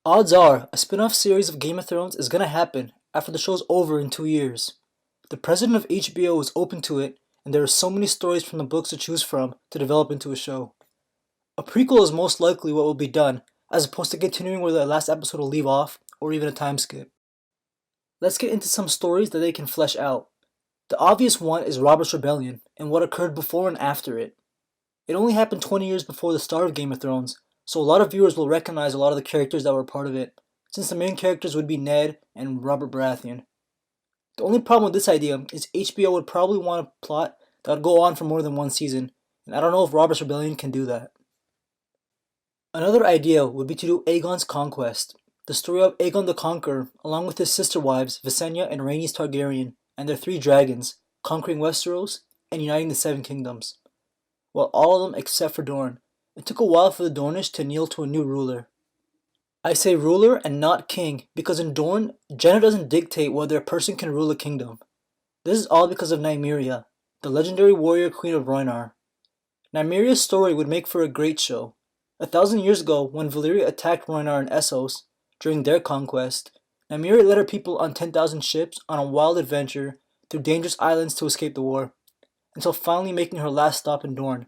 Odds are, a spin-off series of Game of Thrones is gonna happen after the show's over in 2 years. The president of HBO is open to it, and there are so many stories from the books to choose from to develop into a show. A prequel is most likely what will be done, as opposed to continuing where the last episode will leave off, or even a time skip. Let's get into some stories that they can flesh out. The obvious one is Robert's Rebellion, and what occurred before and after it. It only happened 20 years before the start of Game of Thrones, so a lot of viewers will recognize a lot of the characters that were part of it, since the main characters would be Ned and Robert Baratheon. The only problem with this idea is HBO would probably want a plot that would go on for more than one season, and I don't know if Robert's Rebellion can do that. Another idea would be to do Aegon's Conquest, the story of Aegon the Conqueror, along with his sister wives Visenya and Rhaenys Targaryen, and their three dragons, conquering Westeros and uniting the Seven Kingdoms. Well, all of them except for Dorne. It took a while for the Dornish to kneel to a new ruler. I say ruler and not king because in Dorne, gender doesn't dictate whether a person can rule a kingdom. This is all because of Nymeria, the legendary warrior queen of Rhoynar. Nymeria's story would make for a great show. 1,000 years ago, when Valyria attacked Rhoynar and Essos during their conquest, Nymeria led her people on 10,000 ships on a wild adventure through dangerous islands to escape the war, until finally making her last stop in Dorne.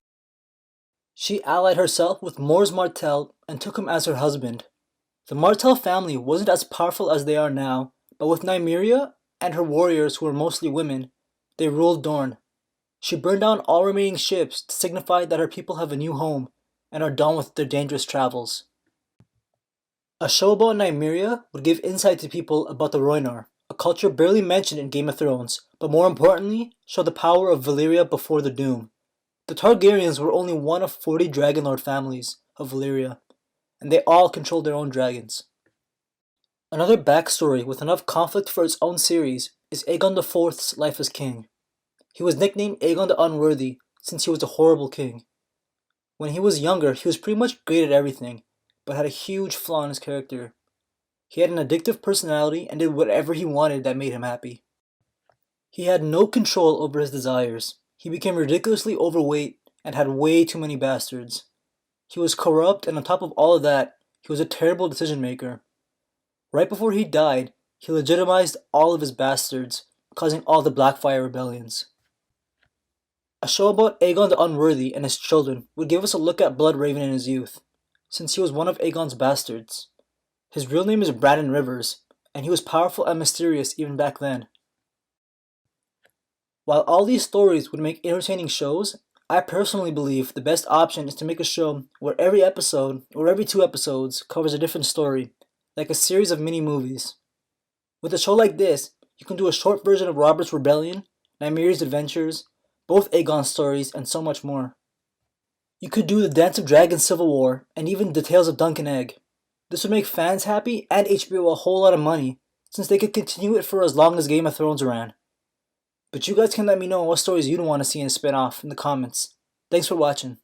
She allied herself with Mors Martell and took him as her husband. The Martell family wasn't as powerful as they are now, but with Nymeria and her warriors who were mostly women, they ruled Dorne. She burned down all remaining ships to signify that her people have a new home and are done with their dangerous travels. A show about Nymeria would give insight to people about the Rhoynar, a culture barely mentioned in Game of Thrones, but more importantly, show the power of Valyria before the Doom. The Targaryens were only one of 40 Dragonlord families of Valyria, and they all controlled their own dragons. Another backstory with enough conflict for its own series is Aegon IV's life as king. He was nicknamed Aegon the Unworthy since he was a horrible king. When he was younger, he was pretty much great at everything, but had a huge flaw in his character. He had an addictive personality and did whatever he wanted that made him happy. He had no control over his desires. He became ridiculously overweight and had way too many bastards. He was corrupt, and on top of all of that, he was a terrible decision maker. Right before he died, he legitimized all of his bastards, causing all the Blackfyre rebellions. A show about Aegon the Unworthy and his children would give us a look at Bloodraven in his youth, since he was one of Aegon's bastards. His real name is Brandon Rivers, and he was powerful and mysterious even back then. While all these stories would make entertaining shows, I personally believe the best option is to make a show where every episode, or every 2 episodes, covers a different story, like a series of mini-movies. With a show like this, you can do a short version of Robert's Rebellion, Nymeria's adventures, both Aegon's stories, and so much more. You could do the Dance of Dragons Civil War, and even the Tales of Dunk and Egg. This would make fans happy and HBO a whole lot of money, since they could continue it for as long as Game of Thrones ran. But you guys can let me know what stories you'd want to see in a spin-off in the comments. Thanks for watching.